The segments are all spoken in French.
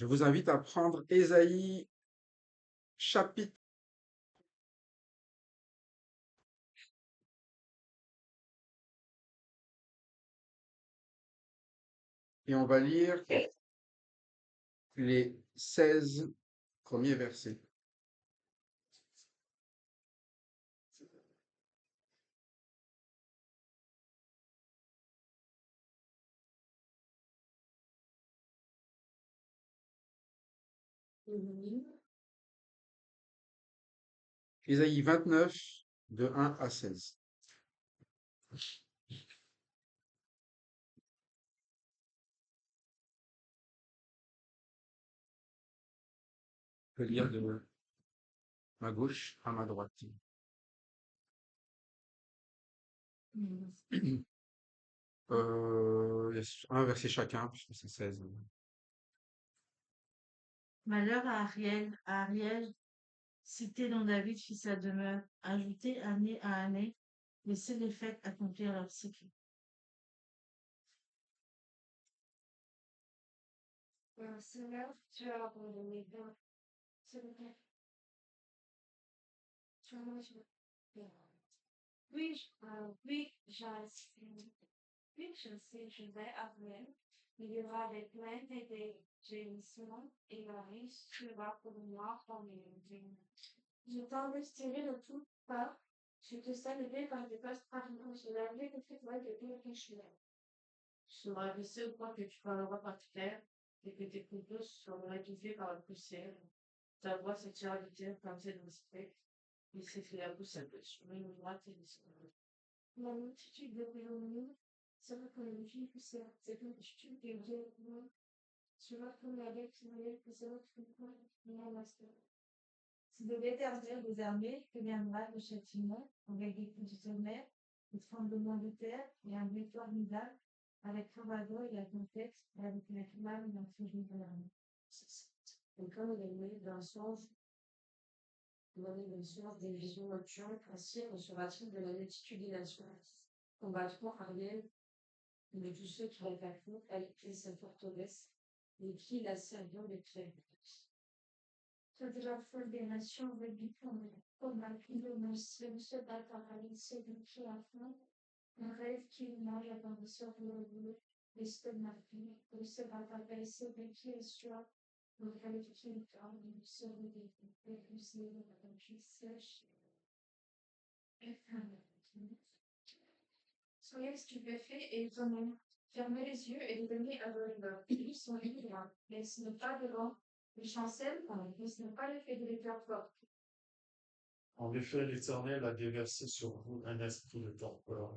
Je vous invite à prendre Ésaïe chapitre et on va lire les 16 premiers versets. Ésaïe 29, de 1 à 16. Je vais lire de ma gauche à ma droite. Il y a un verset chacun, puisque c'est 16. Malheur à Ariel, cité dont David fit sa demeure, ajouté année à année, laissez les fêtes accomplir leur cycle. Seigneur, tu as abandonné bien. Seigneur, tu as mangé bien. Oui, je sais, je vais avouer. Il y aura des plaintes et des gémissements, et la riche sera pour moi comme une dîme. Je t'en retirerai de toutes parts. Je te saluerai par des passes parmi je laverai de tes doigts de bien pécheurs. Tu seras blessé au point que tu parleras par terre, et que tes couteaux seront étouffés par la poussière. Ta voix sortira de terre comme celle d'un spectre, et s'écria pour sa bouche, une droite et une La multitude de réunions sera comme une fille poussière. Cette multitude de réunions sera comme la bête qui sera tout le point et un master. C'est de l'Éternel des armées que viendra le châtiment, avec des coups de tonnerre, des tremblements de terre et un bruit formidable, avec l'ouragan et la tempête, et avec la flamme et la furie de l'armée. Et comme il est né d'un songe, des visions nocturnes, ainsi sera-t-il de la multitude des nations. Combattront Ariel, de tous ceux qui l'attaqueront, elle et sa forteresse, et qui la serviront de très Toute la foule des nations rebuteront, comme un pilon de se bat par la lycée de qui a faim, un rêve qui nage avant de sortir le bleu, l'estomac vide, de se battre avec de qui est soif, un rêve qui tombe, de se repousser dans la pluie sèche. Soyez stupéfaits et étonnés. Fermez les yeux et devenez aveugles. Ils sont libres, mais ce n'est pas de vent. Ils chancellent, mais ce n'est pas l'effet de l'éclair fort. En effet, l'Éternel a déversé sur vous un esprit de torpeur.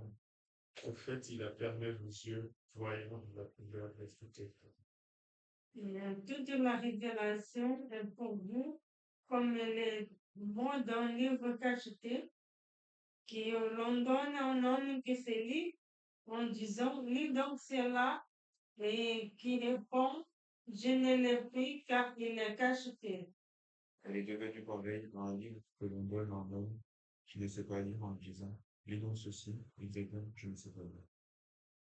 Au fait, il a permis vos yeux, voyant de la couleur des fruits. Toute la révélation est pour vous, comme elle est bon dans le livre cacheté, qui l'on donne à un homme qui se lit, en disant, lis donc cela, et qui répond, je ne l'ai pris car il est cacheté. Elle est devenue pareille à un livre que l'on donne à un homme qui ne sait pas lire en disant, lis donc ceci, il devient, je ne sais pas lire.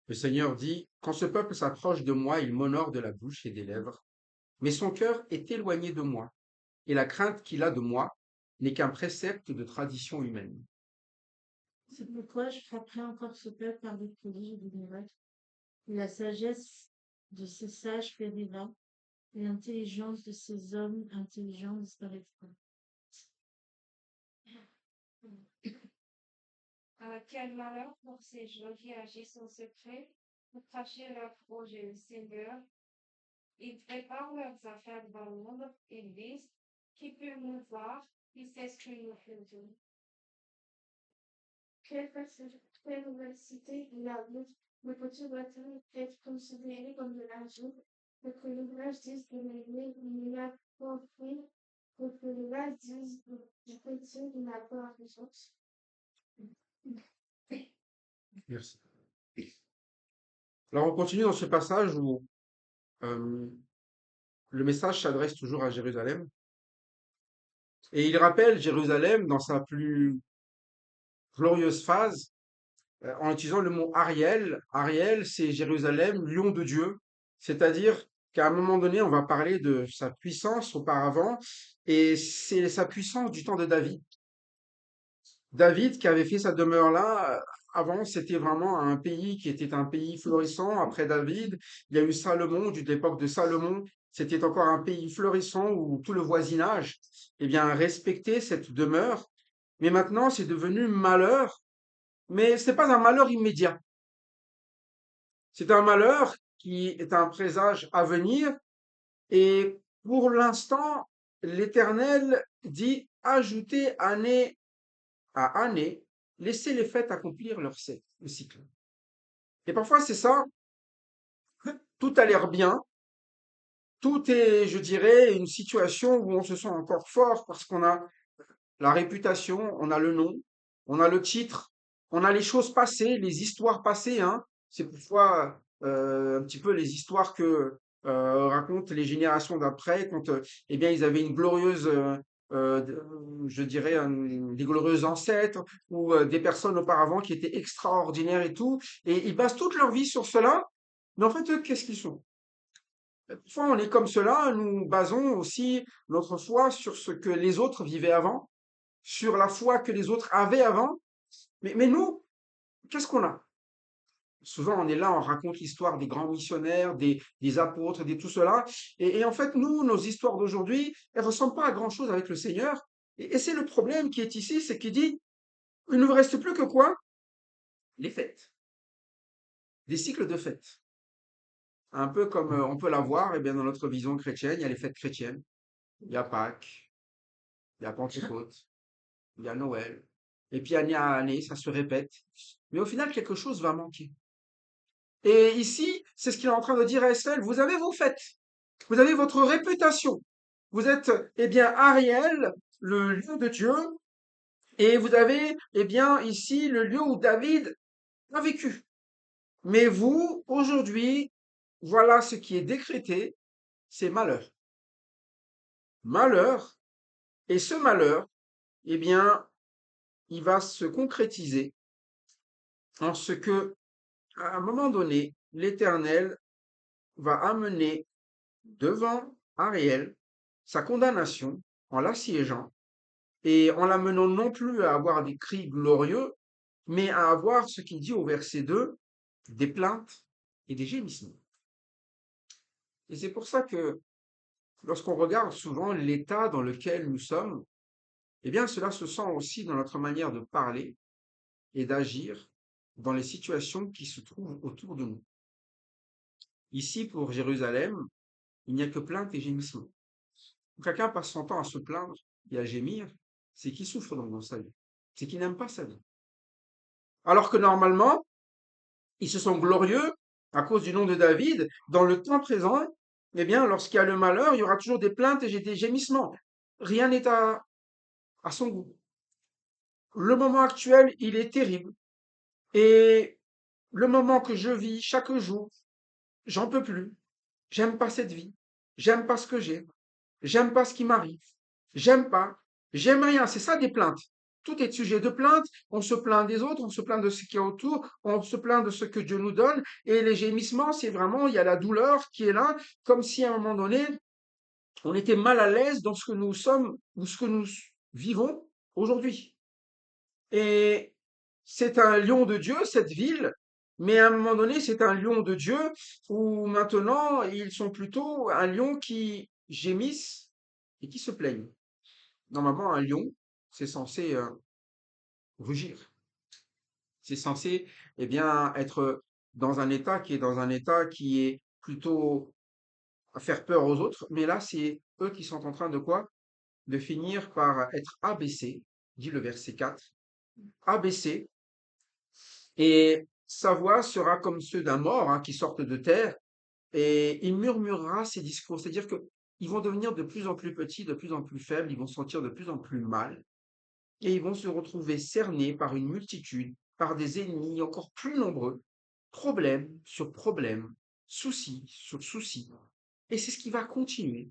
Le Seigneur dit, quand ce peuple s'approche de moi, il m'honore de la bouche et des lèvres, mais son cœur est éloigné de moi, et la crainte qu'il a de moi n'est qu'un précepte de tradition humaine. C'est pourquoi je frapperai encore ce peuple par des prodiges et des miracles. Et la sagesse de ces sages périra, et l'intelligence de ces hommes intelligents disparaîtra. Quel malheur pour ces gens qui agissent en secret pour cacher leurs projets au Seigneur. Ils préparent leurs affaires dans l'ombre. Ils disent, qui peut nous voir, qui sait ce que nous faisons. Quelle nouvelle cité il a vu, le petit bâtiment peut être considéré comme de l'argent, pour que l'ouvrage dise de l'aimer, il n'y a pas pris, pour que l'ouvrage dise du petit, il n'a pas raison. Merci. Alors on continue dans ce passage où le message s'adresse toujours à Jérusalem. Et il rappelle Jérusalem dans sa plus glorieuse phase en utilisant le mot Ariel. Ariel, c'est Jérusalem, lion de Dieu, c'est-à-dire qu'à un moment donné, on va parler de sa puissance auparavant, et c'est sa puissance du temps de David. David qui avait fait sa demeure là, avant, c'était vraiment un pays qui était un pays florissant. Après David, il y a eu Salomon, de l'époque de Salomon, c'était encore un pays florissant où tout le voisinage, eh bien, respectait cette demeure. Mais maintenant, c'est devenu malheur, mais c'est pas un malheur immédiat. C'est un malheur qui est un présage à venir. Et pour l'instant, l'Éternel dit, ajoutez année à année, laissez les fêtes accomplir leur le cycle. Et parfois, c'est ça, tout a l'air bien, tout est, je dirais, une situation où on se sent encore fort parce qu'on a la réputation, on a le nom, on a le titre, on a les choses passées, les histoires passées, hein. C'est parfois un petit peu les histoires que racontent les générations d'après, quand eh bien ils avaient une glorieuse, je dirais, des glorieux ancêtres ou des personnes auparavant qui étaient extraordinaires et tout, et ils basent toute leur vie sur cela. Mais en fait, eux, qu'est-ce qu'ils sont? Parfois, on est comme cela, nous basons aussi notre foi sur ce que les autres vivaient avant, sur la foi que les autres avaient avant. Mais nous, qu'est-ce qu'on a? Souvent, on est là, on raconte l'histoire des grands missionnaires, des apôtres, de tout cela. Et en fait, nous, nos histoires d'aujourd'hui, elles ressemblent pas à grand-chose avec le Seigneur. Et c'est le problème qui est ici, c'est qu'il dit, il ne vous reste plus que quoi? Les fêtes, des cycles de fêtes. Un peu comme on peut l'avoir, eh bien, dans notre vision chrétienne, il y a les fêtes chrétiennes, il y a Pâques, il y a Pentecôte, il y a Noël. Et puis année à année, ça se répète. Mais au final, quelque chose va manquer. Et ici, c'est ce qu'il est en train de dire à Estelle. Vous avez vos fêtes. Vous avez votre réputation. Vous êtes, eh bien, Ariel, le lieu de Dieu. Et vous avez, eh bien, ici, le lieu où David a vécu. Mais vous, aujourd'hui, voilà ce qui est décrété, c'est malheur. Malheur. Et ce malheur, eh bien, il va se concrétiser en ce que, à un moment donné, l'Éternel va amener devant Ariel sa condamnation en l'assiégeant et en l'amenant non plus à avoir des cris glorieux, mais à avoir ce qu'il dit au verset 2, des plaintes et des gémissements. Et c'est pour ça que lorsqu'on regarde souvent l'état dans lequel nous sommes, eh bien cela se sent aussi dans notre manière de parler et d'agir dans les situations qui se trouvent autour de nous. Ici, pour Jérusalem, il n'y a que plaintes et gémissements. Quand quelqu'un passe son temps à se plaindre et à gémir, c'est qu'il souffre dans sa vie. C'est qu'il n'aime pas sa vie. Alors que normalement, ils se sont glorieux à cause du nom de David. Dans le temps présent, eh bien, lorsqu'il y a le malheur, il y aura toujours des plaintes et des gémissements. Rien n'est à son goût. Le moment actuel, il est terrible. Et le moment que je vis chaque jour, j'en peux plus. J'aime pas cette vie. J'aime pas ce que j'ai. J'aime pas ce qui m'arrive. J'aime pas. J'aime rien. C'est ça des plaintes. Tout est sujet de plainte. On se plaint des autres, on se plaint de ce qu'il y a autour, on se plaint de ce que Dieu nous donne. Et les gémissements, c'est vraiment, il y a la douleur qui est là, comme si à un moment donné, on était mal à l'aise dans ce que nous sommes ou ce que nous vivons aujourd'hui. Et c'est un lion de Dieu, cette ville, mais à un moment donné, c'est un lion de Dieu où maintenant, ils sont plutôt un lion qui gémissent et qui se plaignent. Normalement, un lion, c'est censé rugir. C'est censé, eh bien, être dans un état qui est plutôt à faire peur aux autres. Mais là, c'est eux qui sont en train de quoi? De finir par être abaissés, dit le verset 4, abaissés, et sa voix sera comme ceux d'un mort hein, qui sortent de terre, et il murmurera ses discours. C'est-à-dire que ils vont devenir de plus en plus petits, de plus en plus faibles, ils vont se sentir de plus en plus mal, et ils vont se retrouver cernés par une multitude, par des ennemis encore plus nombreux, problème sur problème, souci sur souci. Et c'est ce qui va continuer.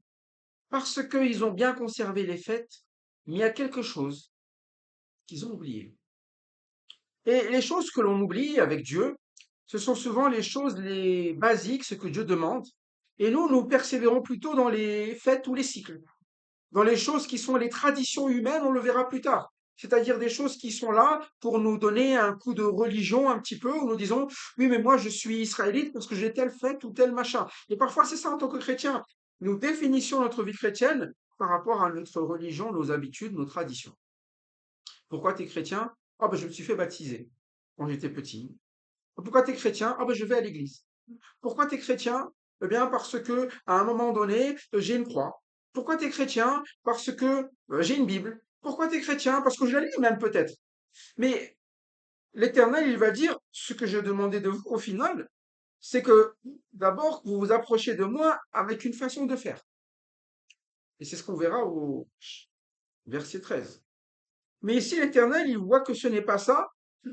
Parce qu'ils ont bien conservé les fêtes, mais il y a quelque chose qu'ils ont oublié. Et les choses que l'on oublie avec Dieu, ce sont souvent les choses les basiques, ce que Dieu demande. Et nous persévérons plutôt dans les fêtes ou les cycles, dans les choses qui sont les traditions humaines, on le verra plus tard. C'est-à-dire des choses qui sont là pour nous donner un coup de religion un petit peu, où nous disons, oui, mais moi je suis israélite parce que j'ai telle fête ou tel machin. Et parfois c'est ça en tant que chrétien. Nous définissons notre vie chrétienne par rapport à notre religion, nos habitudes, nos traditions. Pourquoi tu es chrétien? Ah ben je me suis fait baptiser quand j'étais petit. Pourquoi tu es chrétien? Ah ben je vais à l'église. Pourquoi tu es chrétien? Eh bien, parce que, à un moment donné, j'ai une croix. Pourquoi tu es chrétien? Parce que j'ai une Bible. Pourquoi tu es chrétien? Parce que je la lis même peut-être. Mais l'Éternel, il va dire, ce que je demandais de vous au final, c'est que d'abord, vous vous approchez de moi avec une façon de faire. Et c'est ce qu'on verra au verset 13. Mais ici, l'Éternel, il voit que ce n'est pas ça,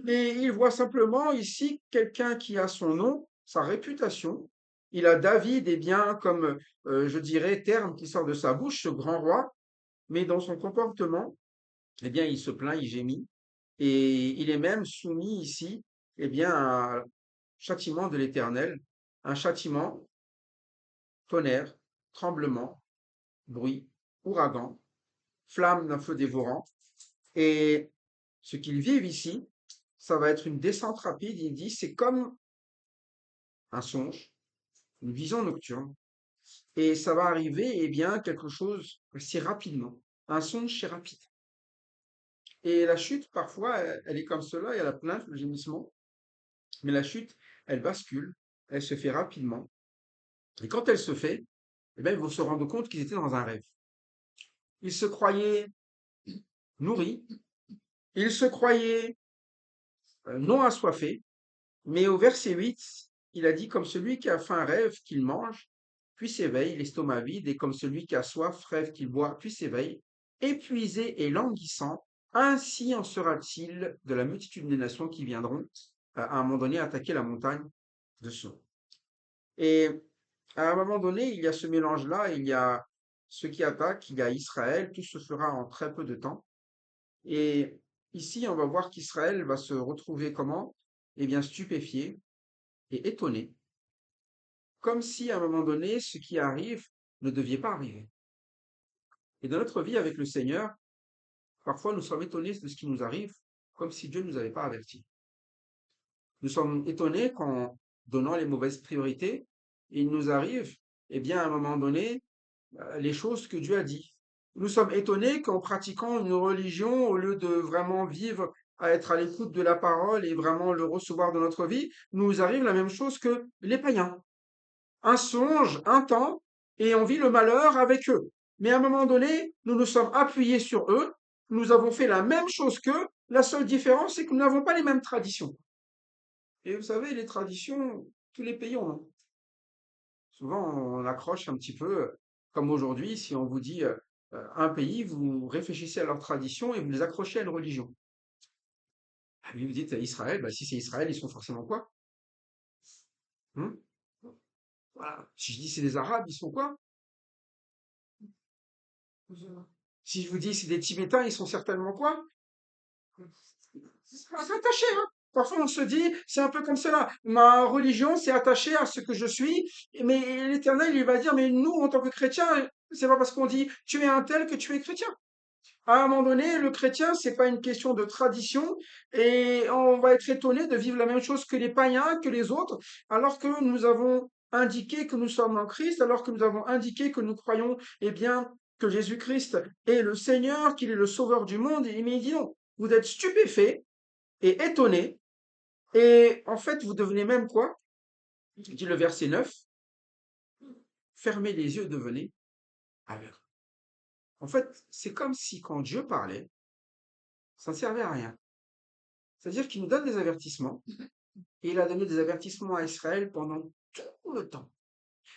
et il voit simplement ici quelqu'un qui a son nom, sa réputation. Il a David, et bien, comme je dirais, terme qui sort de sa bouche, ce grand roi, mais dans son comportement, eh bien, il se plaint, il gémit, et il est même soumis ici, eh bien, à un châtiment de l'Éternel, un châtiment, tonnerre, tremblement, bruit, ouragan, flamme d'un feu dévorant. Et ce qu'ils vivent ici, ça va être une descente rapide. Il dit, c'est comme un songe, une vision nocturne. Et ça va arriver, eh bien, quelque chose assez rapidement. Un songe, c'est rapide. Et la chute, parfois, elle est comme cela, il y a la plainte, le gémissement. Mais la chute, elle bascule, elle se fait rapidement. Et quand elle se fait, eh bien, ils vont se rendre compte qu'ils étaient dans un rêve. Ils se croyaient nourris, ils se croyaient non assoiffés, mais au verset 8, il a dit, comme celui qui a faim rêve qu'il mange, puis s'éveille, l'estomac vide, et comme celui qui a soif rêve qu'il boit, puis s'éveille, épuisé et languissant, ainsi en sera-t-il de la multitude des nations qui viendront à un moment donné attaquer la montagne de Sion. Et à un moment donné, il y a ce mélange-là, il y a ceux qui attaquent, il y a Israël, tout se fera en très peu de temps. Et ici, on va voir qu'Israël va se retrouver comment? Eh bien, stupéfié et étonné, comme si à un moment donné, ce qui arrive ne devait pas arriver. Et dans notre vie avec le Seigneur, parfois nous sommes étonnés de ce qui nous arrive, comme si Dieu ne nous avait pas avertis. Nous sommes étonnés qu'en donnant les mauvaises priorités, il nous arrive, eh bien, à un moment donné, les choses que Dieu a dit. Nous sommes étonnés qu'en pratiquant une religion, au lieu de vraiment vivre à être à l'écoute de la parole et vraiment le recevoir dans notre vie, nous arrive la même chose que les païens. Un songe, un temps, et on vit le malheur avec eux. Mais à un moment donné, nous nous sommes appuyés sur eux, nous avons fait la même chose qu'eux, la seule différence, c'est que nous n'avons pas les mêmes traditions. Et vous savez, les traditions, tous les pays ont. Souvent, on accroche un petit peu, comme aujourd'hui, si on vous dit un pays, vous réfléchissez à leurs traditions et vous les accrochez à une religion. Ah, oui, vous dites Israël, bah, si c'est Israël, ils sont forcément quoi? Hein. Voilà. Si je dis c'est des Arabes, ils sont quoi? Si je vous dis c'est des Tibétains, ils sont certainement quoi? C'est attaché, hein. Parfois, on se dit, c'est un peu comme cela. Ma religion, c'est attaché à ce que je suis. Mais l'Éternel, il va dire, mais nous, en tant que chrétiens, c'est pas parce qu'on dit, tu es un tel que tu es chrétien. À un moment donné, le chrétien, c'est pas une question de tradition, et on va être étonné de vivre la même chose que les païens, que les autres, alors que nous avons indiqué que nous sommes en Christ, alors que nous avons indiqué que nous croyons, eh bien, que Jésus-Christ est le Seigneur, qu'il est le Sauveur du monde, et mais il dit non, vous êtes stupéfaits et étonnés, et en fait, vous devenez même quoi? Dit le verset 9, fermez les yeux, devenez aveugles. En fait, c'est comme si quand Dieu parlait, ça ne servait à rien. C'est-à-dire qu'il nous donne des avertissements, et il a donné des avertissements à Israël pendant tout le temps.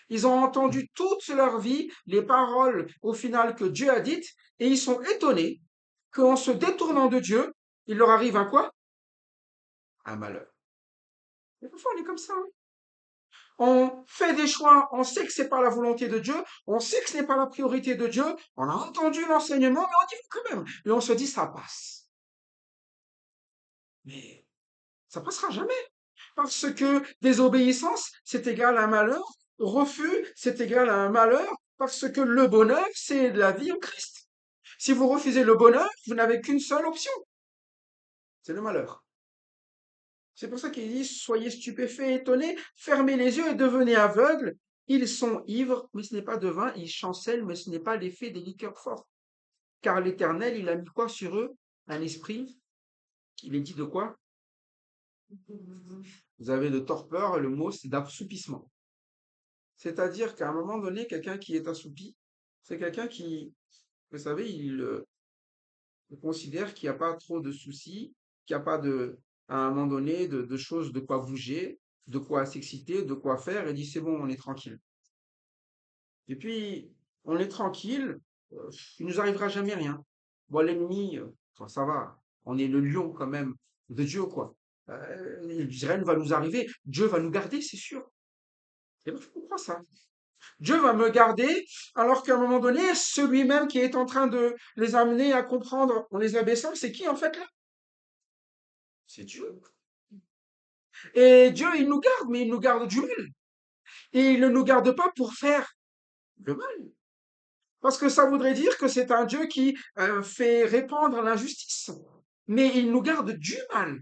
Ils ont entendu toute leur vie les paroles au final que Dieu a dites, et ils sont étonnés qu'en se détournant de Dieu, il leur arrive un quoi? Un malheur. Et parfois on est comme ça. Hein. On fait des choix, on sait que c'est pas la volonté de Dieu, on sait que ce n'est pas la priorité de Dieu, on a entendu l'enseignement, mais on dit quand même. Et on se dit ça passe. Mais ça passera jamais. Parce que désobéissance, c'est égal à malheur, refus, c'est égal à un malheur parce que le bonheur, c'est la vie en Christ. Si vous refusez le bonheur, vous n'avez qu'une seule option, c'est le malheur. C'est pour ça qu'il dit, soyez stupéfaits, étonnés, fermez les yeux et devenez aveugles. Ils sont ivres, mais ce n'est pas de vin, ils chancellent, mais ce n'est pas l'effet des liqueurs fortes. Car l'Éternel, il a mis quoi sur eux? Un esprit. Il est dit de quoi? Vous avez de torpeur, le mot c'est d'assoupissement. C'est-à-dire qu'à un moment donné, quelqu'un qui est assoupi, c'est quelqu'un qui, vous savez, il considère qu'il n'y a pas trop de soucis, qu'il n'y a pas à un moment donné, de choses de quoi bouger, de quoi s'exciter, de quoi faire, et dit c'est bon, on est tranquille. Et puis, on est tranquille, il nous arrivera jamais rien. Bon, l'ennemi, ça va, on est le lion quand même de Dieu, quoi. Rien ne va nous arriver, Dieu va nous garder, c'est sûr. Et ben, je comprends ça. Dieu va me garder, alors qu'à un moment donné, celui-même qui est en train de les amener à comprendre en les abaissant, c'est qui en fait là? C'est Dieu. Et Dieu, il nous garde, mais il nous garde du mal. Et il ne nous garde pas pour faire le mal. Parce que ça voudrait dire que c'est un Dieu qui fait répandre l'injustice. Mais il nous garde du mal.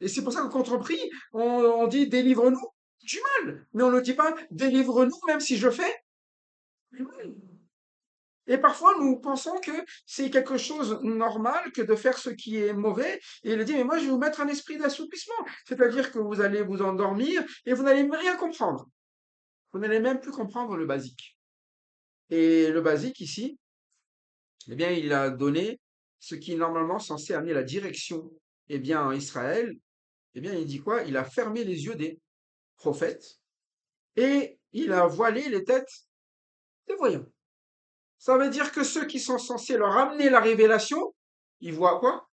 Et c'est pour ça que quand on prie, on dit délivre-nous du mal. Mais on ne dit pas délivre-nous même si je fais le mal. Et parfois, nous pensons que c'est quelque chose de normal que de faire ce qui est mauvais. Et il dit, mais moi, je vais vous mettre un esprit d'assoupissement. C'est-à-dire que vous allez vous endormir et vous n'allez rien comprendre. Vous n'allez même plus comprendre le basique. Et le basique ici, eh bien, il a donné ce qui est normalement censé amener la direction, eh bien, en Israël. Eh bien, il dit quoi? Il a fermé les yeux des prophètes et il a voilé les têtes des voyants. Ça veut dire que ceux qui sont censés leur amener la révélation, ils voient quoi?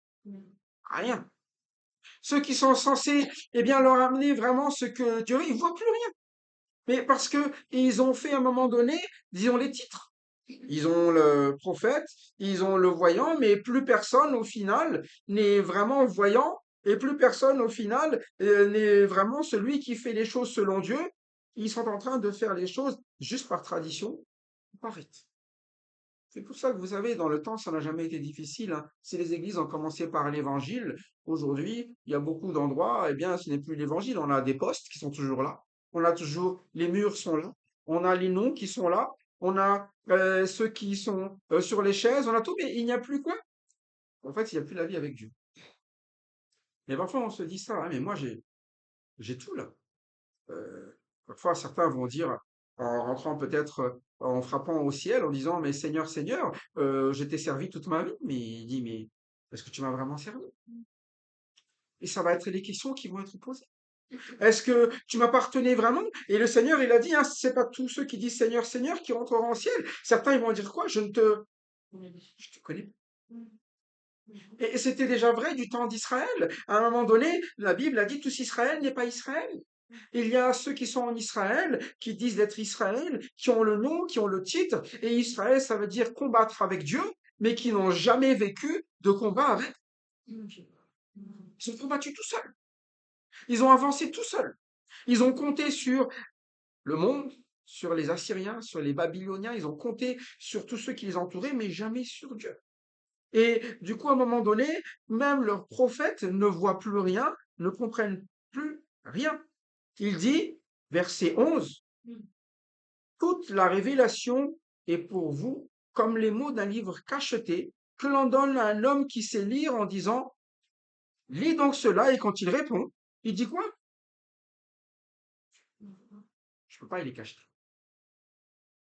Rien. Ceux qui sont censés, eh bien, leur amener vraiment ce que Dieu, ils voient plus rien. Mais parce que ils ont fait à un moment donné, disons les titres. Ils ont le prophète, ils ont le voyant, mais plus personne au final n'est vraiment voyant et plus personne au final n'est vraiment celui qui fait les choses selon Dieu. Ils sont en train de faire les choses juste par tradition, par rite. C'est pour ça que vous savez, dans le temps, ça n'a jamais été difficile, hein. Si les églises ont commencé par l'évangile, aujourd'hui, il y a beaucoup d'endroits, eh bien, ce n'est plus l'évangile. On a des postes qui sont toujours là. On a toujours, les murs sont là. On a les noms qui sont là. On a ceux qui sont sur les chaises. On a tout, mais il n'y a plus quoi? En fait, il n'y a plus la vie avec Dieu. Mais parfois, on se dit ça, hein, mais moi, j'ai tout là. Parfois, certains vont dire, en rentrant peut-être, en frappant au ciel, en disant, mais Seigneur, Seigneur, je t'ai servi toute ma vie. Mais il dit, mais est-ce que tu m'as vraiment servi? Et ça va être les questions qui vont être posées. Est-ce que tu m'appartenais vraiment? Et le Seigneur, il a dit, hein, c'est pas tous ceux qui disent Seigneur, Seigneur qui rentreront au ciel. Certains, ils vont dire quoi? Je te connais pas. Et c'était déjà vrai du temps d'Israël. À un moment donné, la Bible a dit tous Israël n'est pas Israël. Il y a ceux qui sont en Israël, qui disent d'être Israël, qui ont le nom, qui ont le titre, et Israël, ça veut dire combattre avec Dieu, mais qui n'ont jamais vécu de combat avec Dieu. Ils ont combattu tout seuls. Ils ont avancé tout seuls. Ils ont compté sur le monde, sur les Assyriens, sur les Babyloniens, ils ont compté sur tous ceux qui les entouraient, mais jamais sur Dieu. Et du coup, à un moment donné, même leurs prophètes ne voient plus rien, ne comprennent plus rien. Il dit, verset 11, toute la révélation est pour vous comme les mots d'un livre cacheté que l'on donne à un homme qui sait lire en disant, lis donc cela, et quand il répond, il dit quoi? Je peux pas, il est caché.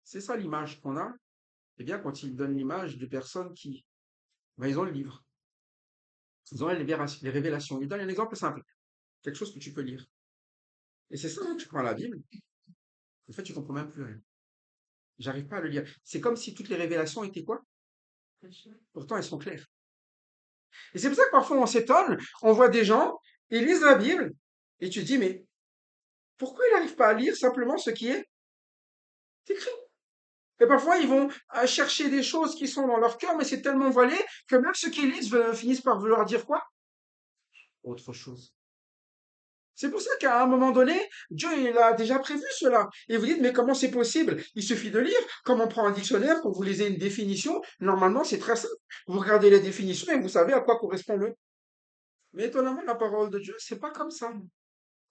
C'est ça l'image qu'on a. Eh bien, quand il donne l'image de personnes qui, ben, ils ont le livre. Ils ont les révélations. Il donne un exemple simple. Quelque chose que tu peux lire. Et c'est ça, tu prends la Bible. En fait, tu comprends même plus rien. J'arrive pas à le lire. C'est comme si toutes les révélations étaient quoi? Pourtant, elles sont claires. Et c'est pour ça que parfois on s'étonne, on voit des gens, ils lisent la Bible, et tu te dis, mais pourquoi ils n'arrivent pas à lire simplement ce qui est écrit? Et parfois, ils vont chercher des choses qui sont dans leur cœur, mais c'est tellement voilé que même ceux qui lisent finissent par vouloir dire quoi? Autre chose. C'est pour ça qu'à un moment donné, Dieu, il a déjà prévu cela. Et vous dites, mais comment c'est possible? Il suffit de lire. Comme on prend un dictionnaire, quand vous lisez une définition, normalement, c'est très simple. Vous regardez les définitions et vous savez à quoi correspond le. Mais étonnamment, la parole de Dieu, c'est pas comme ça.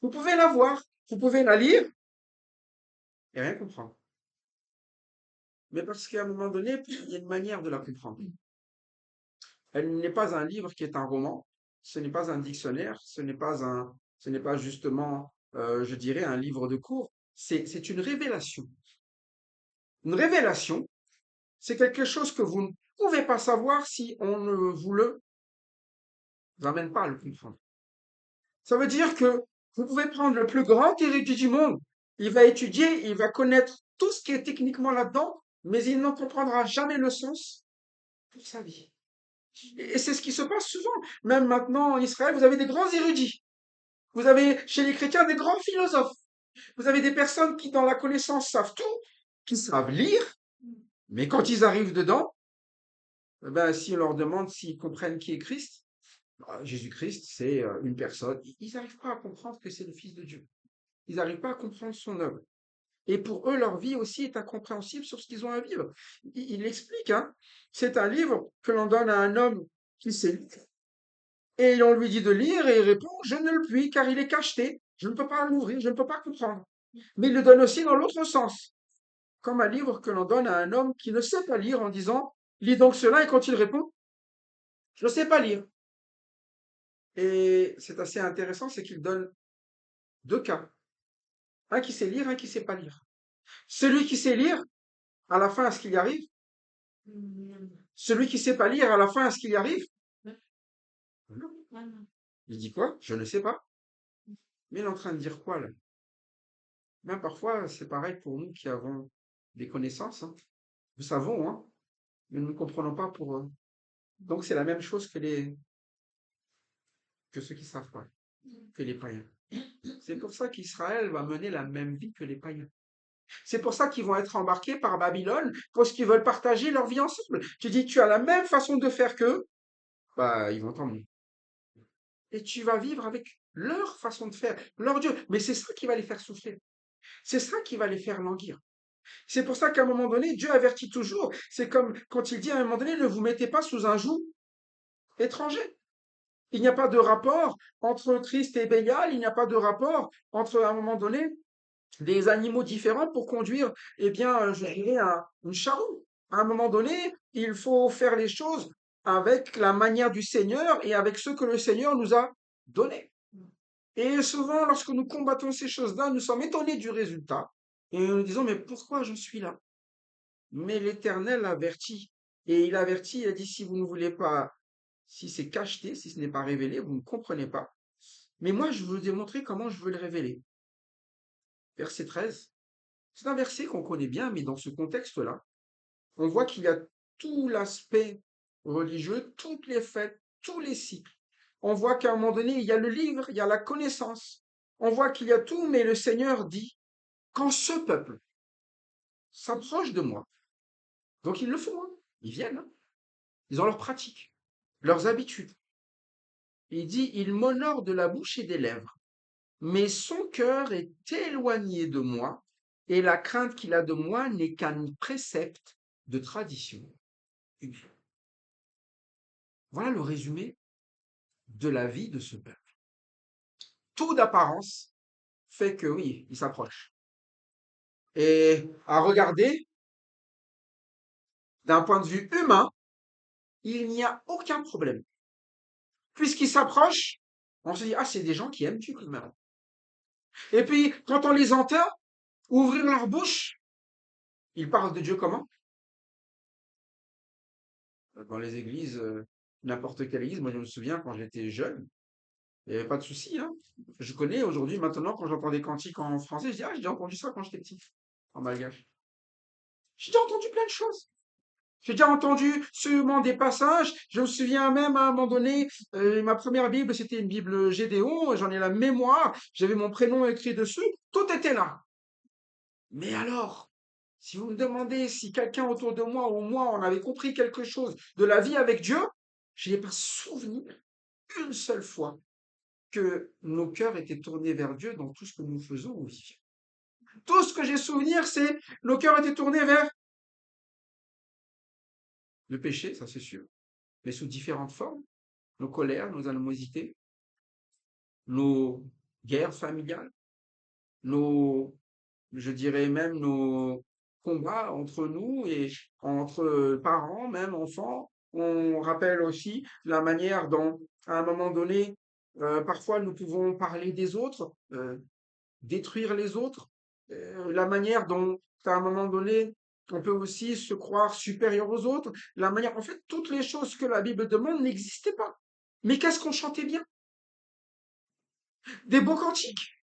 Vous pouvez la voir, vous pouvez la lire et rien comprendre. Mais parce qu'à un moment donné, il y a une manière de la comprendre. Elle n'est pas un livre qui est un roman, ce n'est pas un dictionnaire, ce n'est pas justement, je dirais, un livre de cours. C'est une révélation. Une révélation, c'est quelque chose que vous ne pouvez pas savoir si on ne vous le amène pas à le comprendre. Ça veut dire que vous pouvez prendre le plus grand érudit du monde. Il va étudier, il va connaître tout ce qui est techniquement là-dedans, mais il n'en comprendra jamais le sens toute sa vie. Et c'est ce qui se passe souvent. Même maintenant en Israël, vous avez des grands érudits. Vous avez chez les chrétiens des grands philosophes. Vous avez des personnes qui, dans la connaissance, savent tout, qui savent lire, mais quand ils arrivent dedans, eh ben, si on leur demande s'ils comprennent qui est Christ, Jésus-Christ, c'est une personne. Ils n'arrivent pas à comprendre que c'est le Fils de Dieu. Ils n'arrivent pas à comprendre son œuvre. Et pour eux, leur vie aussi est incompréhensible sur ce qu'ils ont à vivre. Il explique, hein, c'est un livre que l'on donne à un homme qui sait lire, et on lui dit de lire, et il répond, je ne le puis, car il est cacheté. Je ne peux pas l'ouvrir, je ne peux pas comprendre. Mais il le donne aussi dans l'autre sens, comme un livre que l'on donne à un homme qui ne sait pas lire en disant, lis donc cela, et quand il répond, je ne sais pas lire. Et c'est assez intéressant, c'est qu'il donne deux cas. Un qui sait lire, un qui sait pas lire. Celui qui sait lire, à la fin, est-ce qu'il y arrive? Celui qui sait pas lire, à la fin, est-ce qu'il y arrive? Non. Il dit quoi? Je ne sais pas. Mais il est en train de dire quoi, là? Même parfois, c'est pareil pour nous qui avons des connaissances, hein. Nous savons, hein, mais nous ne comprenons pas pour eux. Donc, c'est la même chose que ceux qui savent pas, que les païens. C'est pour ça qu'Israël va mener la même vie que les païens. C'est pour ça qu'ils vont être embarqués par Babylone, parce qu'ils veulent partager leur vie ensemble. Tu dis, tu as la même façon de faire qu'eux, bah, ils vont t'emmener. Et tu vas vivre avec leur façon de faire, leur Dieu. Mais c'est ça qui va les faire souffrir. C'est ça qui va les faire languir. C'est pour ça qu'à un moment donné, Dieu avertit toujours. C'est comme quand il dit à un moment donné, ne vous mettez pas sous un joug étranger. Il n'y a pas de rapport entre Christ et Bélial, il n'y a pas de rapport entre, à un moment donné, des animaux différents pour conduire, eh bien, je dirais, une charrue. À un moment donné, il faut faire les choses avec la manière du Seigneur et avec ce que le Seigneur nous a donné. Et souvent, lorsque nous combattons ces choses-là, nous sommes étonnés du résultat et nous disons, mais pourquoi je suis là? Mais l'Éternel avertit. Et il avertit, il a dit, si vous ne voulez pas, si c'est cacheté, si ce n'est pas révélé, vous ne comprenez pas. Mais moi, je vous ai montré comment je veux le révéler. Verset 13. C'est un verset qu'on connaît bien, mais dans ce contexte-là, on voit qu'il y a tout l'aspect religieux, toutes les fêtes, tous les cycles. On voit qu'à un moment donné, il y a le livre, il y a la connaissance. On voit qu'il y a tout, mais le Seigneur dit, quand ce peuple s'approche de moi, donc ils le font, hein, ils viennent, hein, ils ont leurs pratiques, leurs habitudes. Il dit, il m'honore de la bouche et des lèvres, mais son cœur est éloigné de moi, et la crainte qu'il a de moi n'est qu'un précepte de tradition humaine. Voilà le résumé de la vie de ce peuple. Tout d'apparence fait que oui, il s'approche. Et à regarder, d'un point de vue humain, il n'y a aucun problème. Puisqu'ils s'approchent, on se dit, ah, c'est des gens qui aiment Dieu quand même. Et puis, quand on les entend ouvrir leur bouche, ils parlent de Dieu comment? Dans les églises, n'importe quelle église, moi je me souviens quand j'étais jeune, il n'y avait pas de souci, hein. Je connais aujourd'hui, maintenant, quand j'entends des cantiques en français, je dis, ah, j'ai déjà entendu ça quand j'étais petit, en malgache. J'ai déjà entendu plein de choses. J'ai déjà entendu sûrement des passages. Je me souviens même à un moment donné, ma première Bible, c'était une Bible Gédéon, j'en ai la mémoire, j'avais mon prénom écrit dessus, tout était là. Mais alors, si vous me demandez si quelqu'un autour de moi ou moi, on avait compris quelque chose de la vie avec Dieu, je n'ai pas souvenir une seule fois que nos cœurs étaient tournés vers Dieu dans tout ce que nous faisons ou vivions. Tout ce que j'ai souvenir, c'est nos cœurs étaient tournés vers le péché, ça c'est sûr, mais sous différentes formes. Nos colères, nos animosités, nos guerres familiales, nos, je dirais même nos combats entre nous et entre parents, même enfants. On rappelle aussi la manière dont, à un moment donné, parfois nous pouvons parler des autres, détruire les autres, la manière dont, à un moment donné, on peut aussi se croire supérieur aux autres, la manière, en fait, toutes les choses que la Bible demande n'existaient pas. Mais qu'est-ce qu'on chantait bien? Des beaux cantiques.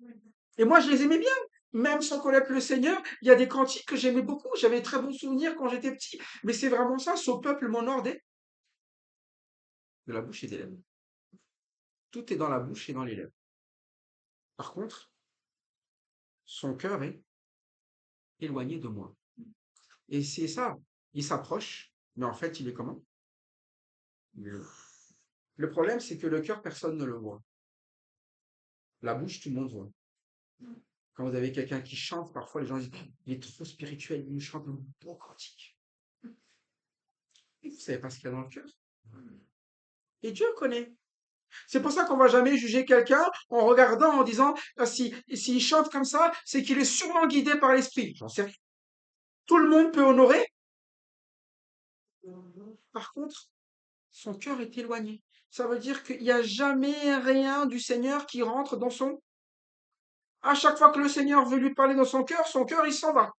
Et moi, je les aimais bien. Même sans connaître le Seigneur, il y a des cantiques que j'aimais beaucoup. J'avais de très bons souvenirs quand j'étais petit. Mais c'est vraiment ça, ce peuple m'honore de la bouche et des lèvres. Tout est dans la bouche et dans les lèvres. Par contre, son cœur est éloigné de moi. Et c'est ça. Il s'approche, mais en fait, il est comment? Le problème, c'est que le cœur, personne ne le voit. La bouche, tout le monde voit. Quand vous avez quelqu'un qui chante, parfois les gens disent, il est trop spirituel, il nous chante un beau cantique. Et vous savez pas ce qu'il y a dans le cœur. Et Dieu connaît. C'est pour ça qu'on va jamais juger quelqu'un en regardant, en disant, ah, s'il chante comme ça, c'est qu'il est sûrement guidé par l'esprit. J'en sais rien. Tout le monde peut honorer. Par contre, son cœur est éloigné. Ça veut dire qu'il n'y a jamais rien du Seigneur qui rentre dans son. À chaque fois que le Seigneur veut lui parler dans son cœur, il s'en va.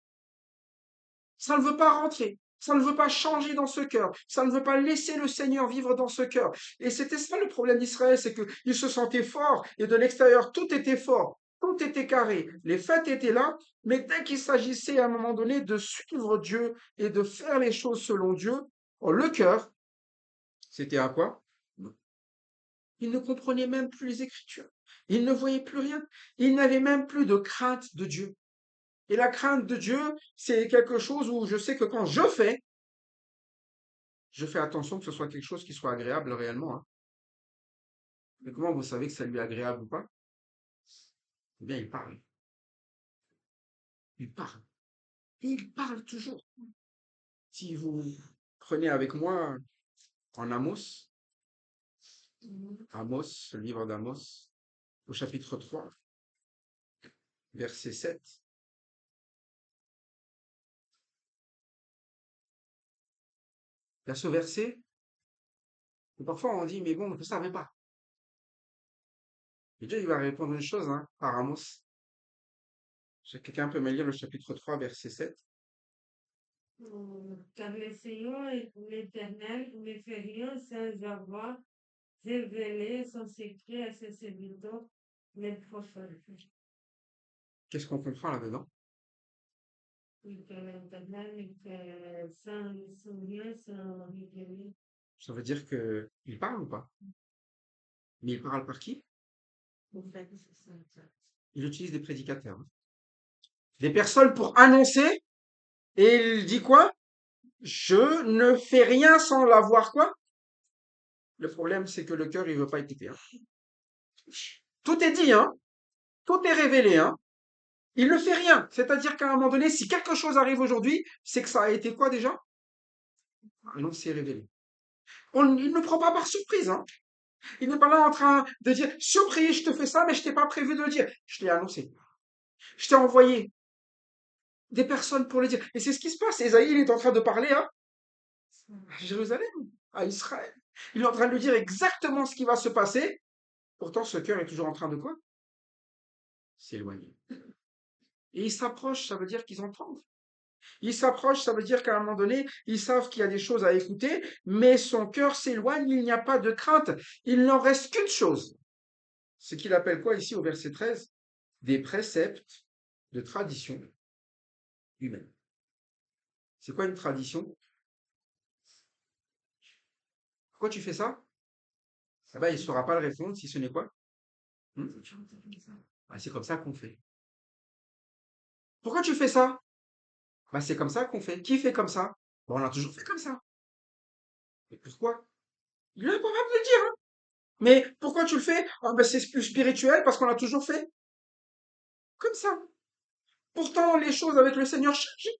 Ça ne veut pas rentrer. Ça ne veut pas changer dans ce cœur. Ça ne veut pas laisser le Seigneur vivre dans ce cœur. Et c'était ça le problème d'Israël, c'est qu'il se sentait fort et de l'extérieur, tout était fort. Tout était carré. Les fêtes étaient là. Mais dès qu'il s'agissait à un moment donné de suivre Dieu et de faire les choses selon Dieu, le cœur, c'était à quoi? Il ne comprenait même plus les Écritures. Il ne voyait plus rien. Il n'avait même plus de crainte de Dieu. Et la crainte de Dieu, c'est quelque chose où je sais que quand je fais attention que ce soit quelque chose qui soit agréable réellement. Hein. Mais comment vous savez que ça lui est agréable ou pas? Eh bien, il parle. Il parle. Et il parle toujours. Si vous prenez avec moi en Amos, le livre d'Amos, au chapitre 3, verset 7. Il y a ce verset, et parfois on dit, mais bon, je ne savais pas. Et Dieu, il va répondre une chose, hein, par Amos. Quelqu'un peut me lire le chapitre 3, verset 7? Car le Seigneur est l'Éternel ne fait rien sans avoir révélé son secret à ses serviteurs, les prophètes. Qu'est-ce qu'on comprend là-dedans? Que l'Éternel ne fait sans rien, sans révéler. Ça veut dire qu'il parle ou pas? Mais il parle par qui? Il utilise des prédicateurs. Hein. Des personnes pour annoncer, et il dit quoi? Je ne fais rien sans l'avoir quoi? Le problème, c'est que le cœur, il veut pas écouter. Hein. Tout est dit, hein. Tout est révélé, hein. Il ne fait rien. C'est-à-dire qu'à un moment donné, si quelque chose arrive aujourd'hui, c'est que ça a été quoi déjà? Ah non, c'est révélé. Il ne prend pas par surprise, hein. Il n'est pas là en train de dire, surprise, je te fais ça, mais je t'ai pas prévu de le dire. Je l'ai annoncé. Je t'ai envoyé des personnes pour le dire. Et c'est ce qui se passe. Ésaïe, il est en train de parler à Jérusalem, à Israël. Il est en train de lui dire exactement ce qui va se passer. Pourtant, ce cœur est toujours en train de quoi? S'éloigner. Et ils s'approchent, ça veut dire qu'ils entendent. Ils s'approchent, ça veut dire qu'à un moment donné, ils savent qu'il y a des choses à écouter, mais son cœur s'éloigne, il n'y a pas de crainte. Il n'en reste qu'une chose. Ce qu'il appelle quoi ici au verset 13? Des préceptes de tradition humaine. C'est quoi une tradition? Pourquoi tu fais ça? Ah ben, il ne saura pas le répondre si ce n'est quoi? Ah, c'est comme ça qu'on fait. Pourquoi tu fais ça? Bah, c'est comme ça qu'on fait. Qui fait comme ça? Bah, on a toujours fait comme ça. Mais pourquoi? Il est incapable de le dire. Hein. Mais pourquoi tu le fais? Ah ben c'est plus spirituel parce qu'on l'a toujours fait comme ça. Pourtant, les choses avec le Seigneur changent.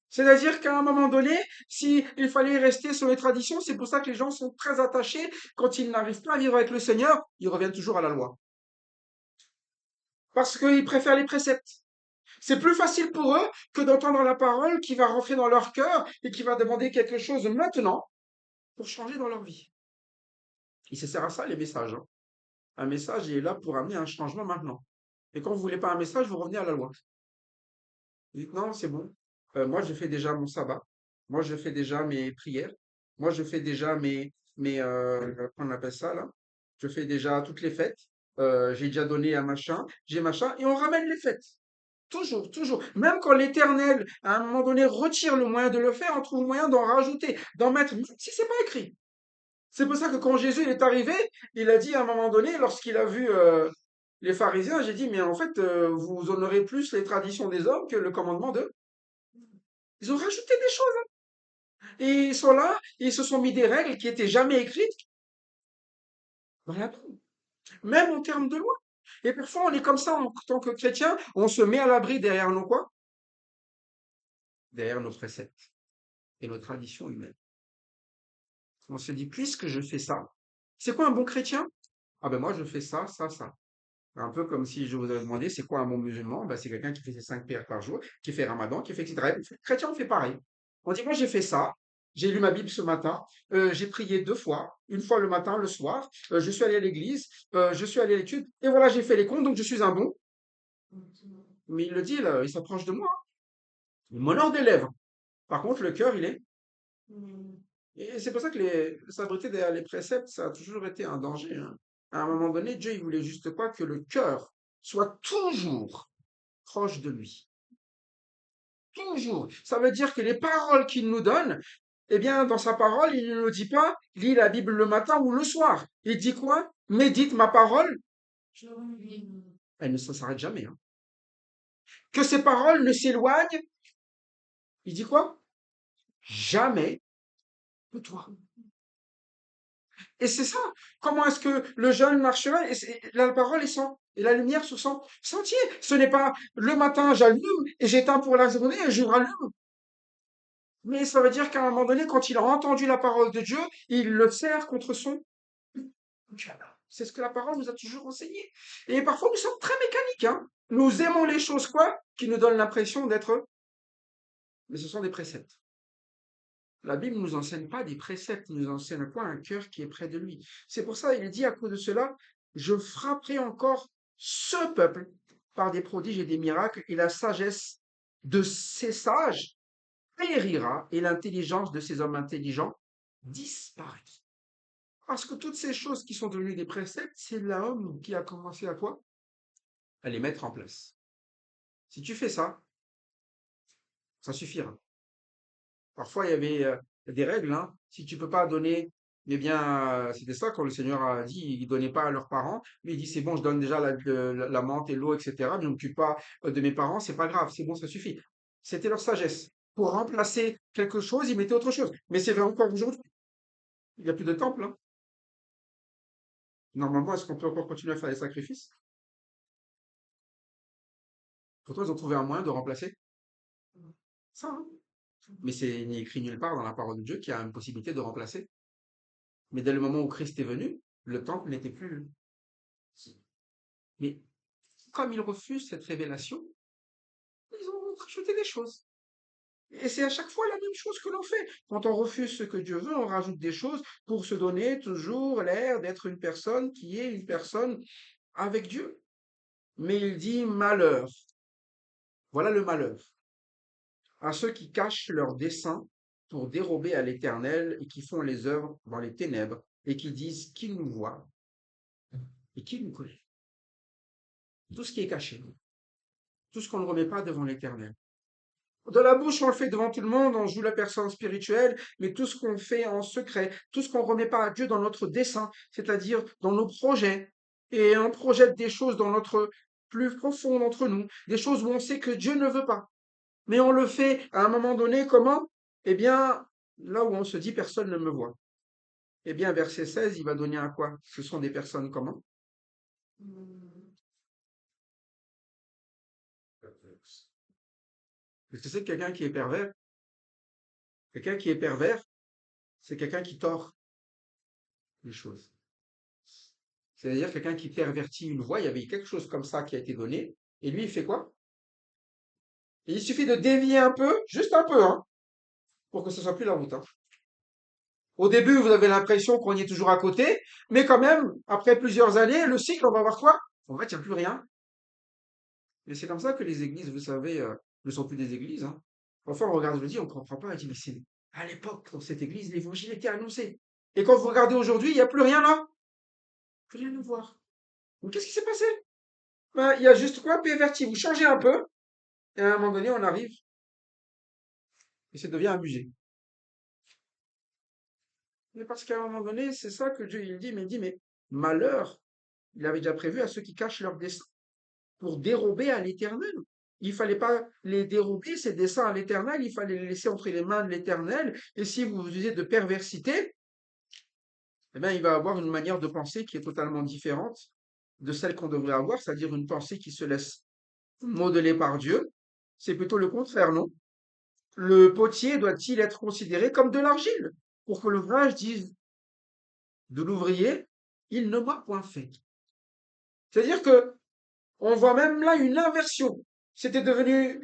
C'est-à-dire qu'à un moment donné, si il fallait rester sur les traditions, c'est pour ça que les gens sont très attachés. Quand ils n'arrivent pas à vivre avec le Seigneur, ils reviennent toujours à la loi. Parce qu'ils préfèrent les préceptes. C'est plus facile pour eux que d'entendre la parole qui va rentrer dans leur cœur et qui va demander quelque chose maintenant pour changer dans leur vie. Et ça sert à ça, les messages, hein. Un message, il est là pour amener un changement maintenant. Et quand vous voulez pas un message, vous revenez à la loi. Vous dites non, c'est bon. Moi, je fais déjà mon sabbat. Moi, je fais déjà mes prières. Moi, je fais déjà comment on appelle ça là? Je fais déjà toutes les fêtes. J'ai déjà donné un machin, j'ai machin, et on ramène les fêtes. Toujours, toujours. Même quand l'Éternel, à un moment donné, retire le moyen de le faire, on trouve moyen d'en rajouter, d'en mettre, même si c'est pas écrit. C'est pour ça que quand Jésus il est arrivé, il a dit à un moment donné, lorsqu'il a vu les pharisiens, j'ai dit, mais en fait, vous honorez plus les traditions des hommes que le commandement d'eux. Ils ont rajouté des choses, hein. Et ils sont là, ils se sont mis des règles qui étaient jamais écrites dans la Bible, même en termes de loi. Et parfois, on est comme ça en tant que chrétien, on se met à l'abri derrière nos quoi? Derrière nos préceptes et nos traditions humaines. On se dit, puisque je fais ça, c'est quoi un bon chrétien? Ah ben moi, je fais ça, ça, ça. Un peu comme si je vous avais demandé, c'est quoi un bon musulman? Ben, c'est quelqu'un qui fait ses 5 prières par jour, qui fait Ramadan, qui fait etc. Et le chrétien, on fait pareil. On dit, moi, j'ai fait ça. J'ai lu ma Bible ce matin. J'ai prié 2 fois. Une fois le matin, le soir. Je suis allé à l'église. Je suis allé à l'étude. Et voilà, j'ai fait les comptes, donc je suis un bon. Mais il le dit, là, il s'approche de moi. Il m'honore des lèvres. Par contre, le cœur, il est. Et c'est pour ça que s'abriter derrière les préceptes, ça a toujours été un danger, hein. À un moment donné, Dieu, il voulait juste quoi? Que le cœur soit toujours proche de lui. Toujours. Ça veut dire que les paroles qu'il nous donne, eh bien, dans sa parole, il ne nous dit pas, lis la Bible le matin ou le soir. Il dit quoi? Médite ma parole. Elle ne s'arrête jamais, hein. Que ces paroles ne s'éloignent. Il dit quoi? Jamais de toi. Et c'est ça. Comment est-ce que le jeune marchera et la parole est son, et la lumière sur son sentier. Ce n'est pas le matin j'allume et j'éteins pour la journée et je rallume. Mais ça veut dire qu'à un moment donné, quand il a entendu la parole de Dieu, il le sert contre son cœur. C'est ce que la parole nous a toujours enseigné. Et parfois, nous sommes très mécaniques, hein. Nous aimons les choses, quoi, qui nous donnent l'impression d'être, mais ce sont des préceptes. La Bible ne nous enseigne pas des préceptes, elle nous enseigne quoi? Un cœur qui est près de lui. C'est pour ça, il dit à cause de cela, je frapperai encore ce peuple par des prodiges et des miracles, et la sagesse de ces sages périra, et l'intelligence de ces hommes intelligents disparaît. Parce que toutes ces choses qui sont devenues des préceptes, c'est l'homme qui a commencé à quoi? À les mettre en place. Si tu fais ça, ça suffira. Parfois, il y avait des règles, hein. Si tu peux pas donner, eh bien, c'était ça quand le Seigneur a dit, il donnait pas à leurs parents, mais il dit, c'est bon, je donne déjà la menthe et l'eau, etc. Mais je ne m'occupe pas de mes parents, c'est pas grave, c'est bon, ça suffit. C'était leur sagesse. Pour remplacer quelque chose, ils mettaient autre chose. Mais c'est vrai encore aujourd'hui. Il n'y a plus de temple, hein. Normalement, est-ce qu'on peut encore continuer à faire des sacrifices? Pourtant, ils ont trouvé un moyen de remplacer ça, hein. Mais c'est ni écrit nulle part dans la parole de Dieu qu'il y a une possibilité de remplacer. Mais dès le moment où Christ est venu, le temple n'était plus. Mais comme ils refusent cette révélation, ils ont rajouté des choses. Et c'est à chaque fois la même chose que l'on fait. Quand on refuse ce que Dieu veut, on rajoute des choses pour se donner toujours l'air d'être une personne qui est une personne avec Dieu. Mais il dit malheur. Voilà le malheur à ceux qui cachent leurs desseins pour dérober à l'Éternel et qui font les œuvres dans les ténèbres et qui disent qu'il nous voit et qu'il nous connaît. Tout ce qui est caché, tout ce qu'on ne remet pas devant l'Éternel. De la bouche, on le fait devant tout le monde, on joue la personne spirituelle, mais tout ce qu'on fait en secret, tout ce qu'on ne remet pas à Dieu dans notre dessein, c'est-à-dire dans nos projets, et on projette des choses dans notre plus profond d'entre nous, des choses où on sait que Dieu ne veut pas. Mais on le fait à un moment donné, comment? Eh bien, là où on se dit personne ne me voit. Eh bien, verset 16, il va donner un quoi? Ce sont des personnes comment? Parce que c'est quelqu'un qui est pervers. Quelqu'un qui est pervers, c'est quelqu'un qui tord les choses. C'est-à-dire quelqu'un qui pervertit une voie. Il y avait quelque chose comme ça qui a été donné. Et lui, il fait quoi? Et il suffit de dévier un peu, juste un peu, hein, pour que ce soit plus la route, hein. Au début, vous avez l'impression qu'on y est toujours à côté, mais quand même, après plusieurs années, le cycle, on va voir quoi? En fait, il n'y a plus rien. Et c'est comme ça que les églises, vous savez, ne sont plus des églises, hein. Parfois, on regarde, je le dis, on ne comprend pas. On dit, mais c'est à l'époque, dans cette église, l'évangile était annoncé. Et quand vous regardez aujourd'hui, il n'y a plus rien là. Plus rien à voir. Donc, qu'est-ce qui s'est passé? Ben, il y a juste quoi? Perverti. Vous changez un peu, et à un moment donné, on arrive, et ça devient un musée. Mais parce qu'à un moment donné, c'est ça que Dieu il dit, mais malheur, il avait déjà prévu à ceux qui cachent leur dessein pour dérober à l'Éternel. Il fallait pas les dérober, ces desseins à l'Éternel, il fallait les laisser entre les mains de l'Éternel. Et si vous usez de perversité, eh bien, il va avoir une manière de penser qui est totalement différente de celle qu'on devrait avoir, c'est-à-dire une pensée qui se laisse modeler par Dieu. C'est plutôt le contraire, non? Le potier doit-il être considéré comme de l'argile pour que l'ouvrage dise de l'ouvrier, il ne m'a point fait. C'est-à-dire que on voit même là une inversion. C'était devenu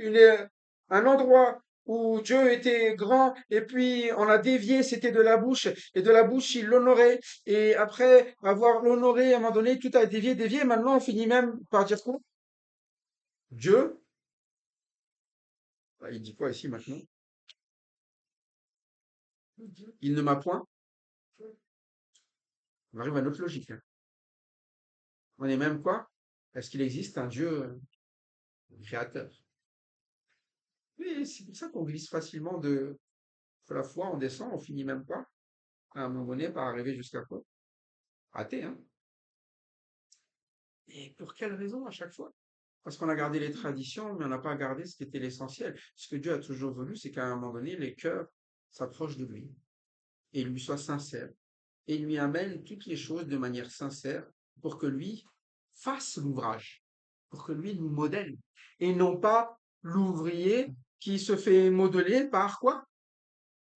un endroit où Dieu était grand et puis on a dévié, c'était de la bouche et de la bouche il l'honorait et après avoir l'honoré à un moment donné tout a dévié, maintenant on finit même par dire quoi? Dieu, il dit quoi ici maintenant? Il ne m'a point. On arrive à notre logique, hein. On est même quoi? Est-ce qu'il existe un Dieu créateur? Oui, c'est pour ça qu'on glisse facilement de la foi, on descend, on finit même pas, à un moment donné, par arriver jusqu'à quoi? Raté, hein? Et pour quelle raison à chaque fois? Parce qu'on a gardé les traditions, mais on n'a pas gardé ce qui était l'essentiel. Ce que Dieu a toujours voulu, c'est qu'à un moment donné, les cœurs s'approchent de lui et lui soient sincères et lui amènent toutes les choses de manière sincère pour que lui fasse l'ouvrage, pour que lui nous modèle et non pas l'ouvrier qui se fait modeler par quoi?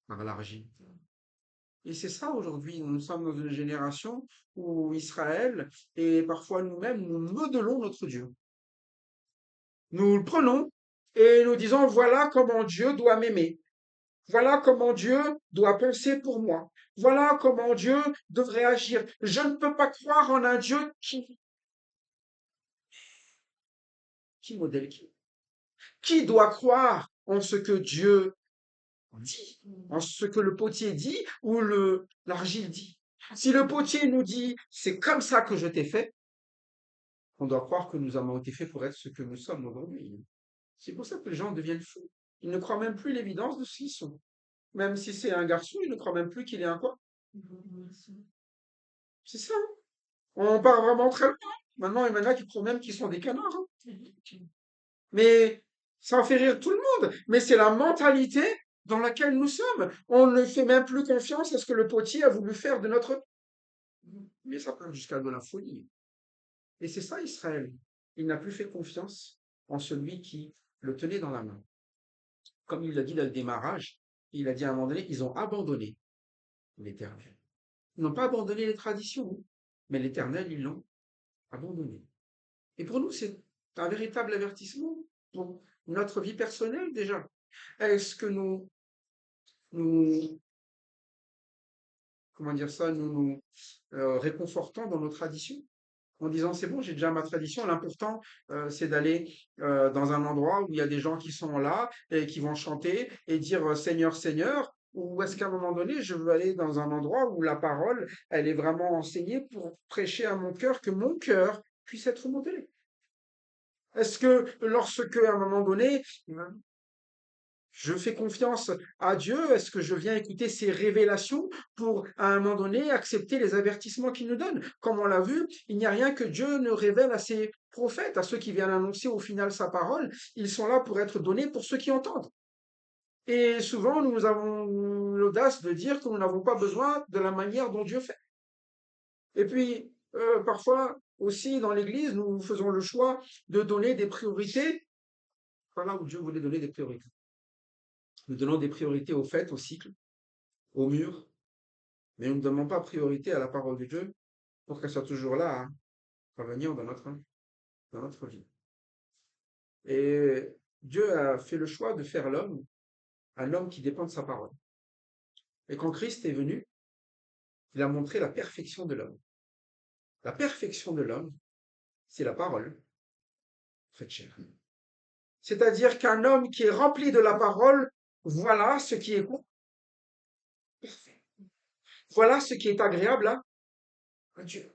Par l'argile. Et c'est ça aujourd'hui, nous sommes dans une génération où Israël et parfois nous-mêmes, nous modelons notre Dieu. Nous le prenons et nous disons, voilà comment Dieu doit m'aimer. Voilà comment Dieu doit penser pour moi. Voilà comment Dieu devrait agir. Je ne peux pas croire en un Dieu qui modèle qui? Qui doit croire en ce que Dieu dit, en ce que le potier dit ou l'argile dit? Si le potier nous dit, c'est comme ça que je t'ai fait, on doit croire que nous avons été faits pour être ce que nous sommes aujourd'hui. C'est pour ça que les gens deviennent fous. Ils ne croient même plus l'évidence de ce qu'ils sont. Même si c'est un garçon, ils ne croient même plus qu'il est un quoi? C'est ça, hein. On part vraiment très loin. Maintenant, il y en a qui croient même qu'ils sont des canards, hein. Mais ça en fait rire tout le monde. Mais c'est la mentalité dans laquelle nous sommes. On ne fait même plus confiance à ce que le potier a voulu faire de notre... Mais ça part jusqu'à de la folie. Et c'est ça Israël. Il n'a plus fait confiance en celui qui le tenait dans la main. Comme il l'a dit dès le démarrage, il a dit à un moment donné, ils ont abandonné l'Éternel. Ils n'ont pas abandonné les traditions, mais l'Éternel, ils l'ont abandonné. Et pour nous, c'est un véritable avertissement pour notre vie personnelle déjà. Est-ce que nous, comment dire ça, nous réconfortons dans nos traditions en disant c'est bon, j'ai déjà ma tradition, l'important c'est d'aller dans un endroit où il y a des gens qui sont là et qui vont chanter et dire Seigneur, Seigneur, ou est-ce qu'à un moment donné, je veux aller dans un endroit où la parole, elle est vraiment enseignée pour prêcher à mon cœur, que mon cœur puisse être modelé? Est-ce que lorsque, à un moment donné, je fais confiance à Dieu, est-ce que je viens écouter ses révélations pour, à un moment donné, accepter les avertissements qu'il nous donne? Comme on l'a vu, il n'y a rien que Dieu ne révèle à ses prophètes, à ceux qui viennent annoncer au final sa parole. Ils sont là pour être donnés pour ceux qui entendent. Et souvent, nous avons l'audace de dire que nous n'avons pas besoin de la manière dont Dieu fait. Et puis, parfois aussi, dans l'Église, nous faisons le choix de donner des priorités, voilà où Dieu voulait donner des priorités. Nous donnons des priorités aux fêtes, au cycle, au mur, mais nous ne donnons pas priorité à la parole de Dieu pour qu'elle soit toujours là à venir dans notre vie. Et Dieu a fait le choix de faire l'homme un homme qui dépend de sa parole. Et quand Christ est venu, il a montré la perfection de l'homme. La perfection de l'homme, c'est la parole faite chair. C'est-à-dire qu'un homme qui est rempli de la parole, voilà ce qui est parfait. Voilà ce qui est agréable à Dieu.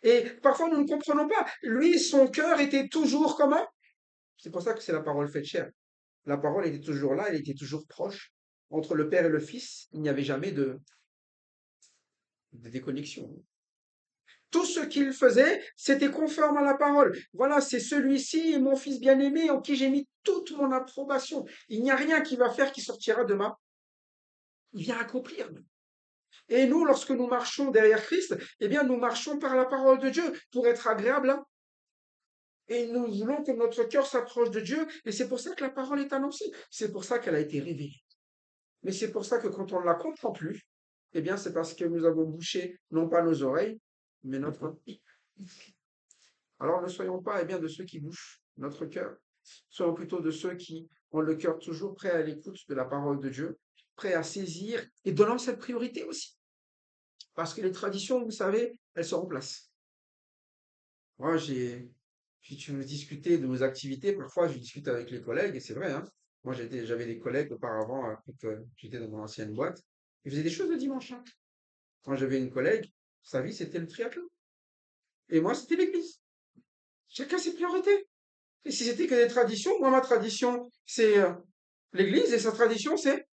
Et parfois, nous ne comprenons pas. Lui, son cœur était toujours comment? C'est pour ça que c'est la parole faite chair. La parole était toujours là, elle était toujours proche. Entre le Père et le Fils, il n'y avait jamais de déconnexion. Tout ce qu'il faisait, c'était conforme à la parole. Voilà, c'est celui-ci, mon fils bien-aimé, en qui j'ai mis toute mon approbation. Il n'y a rien qui va faire qui sortira de ma. Il vient accomplir. Et nous, lorsque nous marchons derrière Christ, eh bien, nous marchons par la parole de Dieu pour être agréable. Et nous voulons que notre cœur s'approche de Dieu. Et c'est pour ça que la parole est annoncée. C'est pour ça qu'elle a été révélée. Mais c'est pour ça que quand on ne la comprend plus, eh bien, c'est parce que nous avons bouché non pas nos oreilles, mais notre. Alors ne soyons pas de ceux qui bouchent notre cœur, soyons plutôt de ceux qui ont le cœur toujours prêt à l'écoute de la parole de Dieu, prêt à saisir et donnant cette priorité aussi. Parce que les traditions, vous savez, elles se remplacent. Moi, si tu veux discuter de nos activités, parfois je discute avec les collègues, et c'est vrai, hein. Moi j'avais des collègues auparavant, quand j'étais dans mon ancienne boîte, ils faisaient des choses le dimanche, hein. Quand j'avais une collègue, sa vie c'était le triathlon. Et moi c'était l'église. Chacun ses priorités. Et si c'était que des traditions, moi, ma tradition, c'est l'église, et sa tradition, c'est.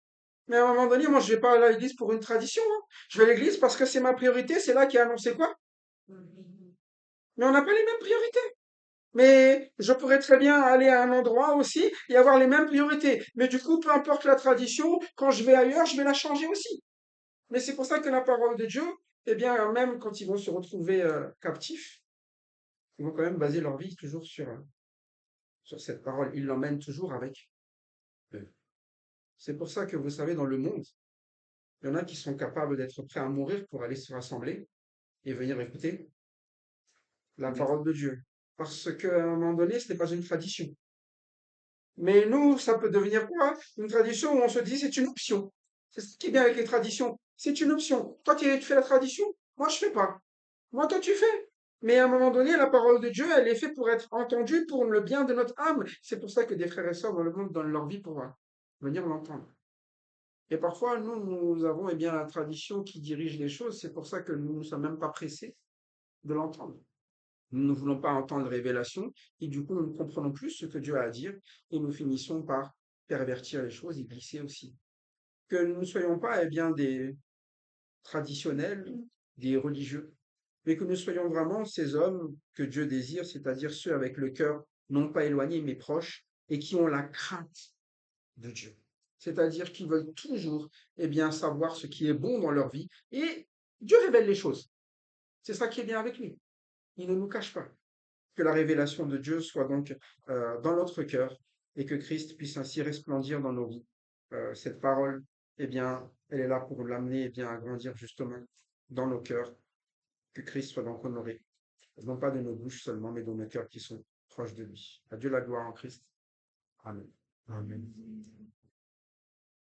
Mais à un moment donné, moi, je vais pas à l'église pour une tradition, hein. Je vais à l'église parce que c'est ma priorité, c'est là qui est annoncé quoi? Mais on n'a pas les mêmes priorités. Mais je pourrais très bien aller à un endroit aussi et avoir les mêmes priorités. Mais du coup, peu importe la tradition, quand je vais ailleurs, je vais la changer aussi. Mais c'est pour ça que la parole de Dieu, eh bien, même quand ils vont se retrouver captifs, ils vont quand même baser leur vie toujours sur cette parole. Ils l'emmènent toujours avec eux. C'est pour ça que vous savez, dans le monde, il y en a qui sont capables d'être prêts à mourir pour aller se rassembler et venir écouter la parole de Dieu. Parce qu'à un moment donné, ce n'est pas une tradition. Mais nous, ça peut devenir quoi? Une tradition où on se dit c'est une option. C'est ce qui est bien avec les traditions. C'est une option. Toi, tu fais la tradition, moi, je fais pas. Moi, toi, tu fais. Mais à un moment donné, la parole de Dieu, elle est faite pour être entendue pour le bien de notre âme. C'est pour ça que des frères et sœurs dans le monde donnent leur vie pour venir l'entendre. Et parfois, nous avons la tradition qui dirige les choses. C'est pour ça que nous ne sommes même pas pressés de l'entendre. Nous ne voulons pas entendre révélation et du coup, nous ne comprenons plus ce que Dieu a à dire et nous finissons par pervertir les choses et glisser aussi. Que nous ne soyons pas des traditionnels, des religieux, mais que nous soyons vraiment ces hommes que Dieu désire, c'est-à-dire ceux avec le cœur non pas éloigné mais proche et qui ont la crainte de Dieu. C'est-à-dire qu'ils veulent toujours savoir ce qui est bon dans leur vie et Dieu révèle les choses. C'est ça qui est bien avec lui. Il ne nous cache pas. Que la révélation de Dieu soit donc dans notre cœur et que Christ puisse ainsi resplendir dans nos vies. Cette parole, elle est là pour l'amener à grandir justement dans nos cœurs. Que Christ soit donc honoré, non pas de nos bouches seulement, mais de nos cœurs qui sont proches de lui. À Dieu la gloire en Christ. Amen. Amen.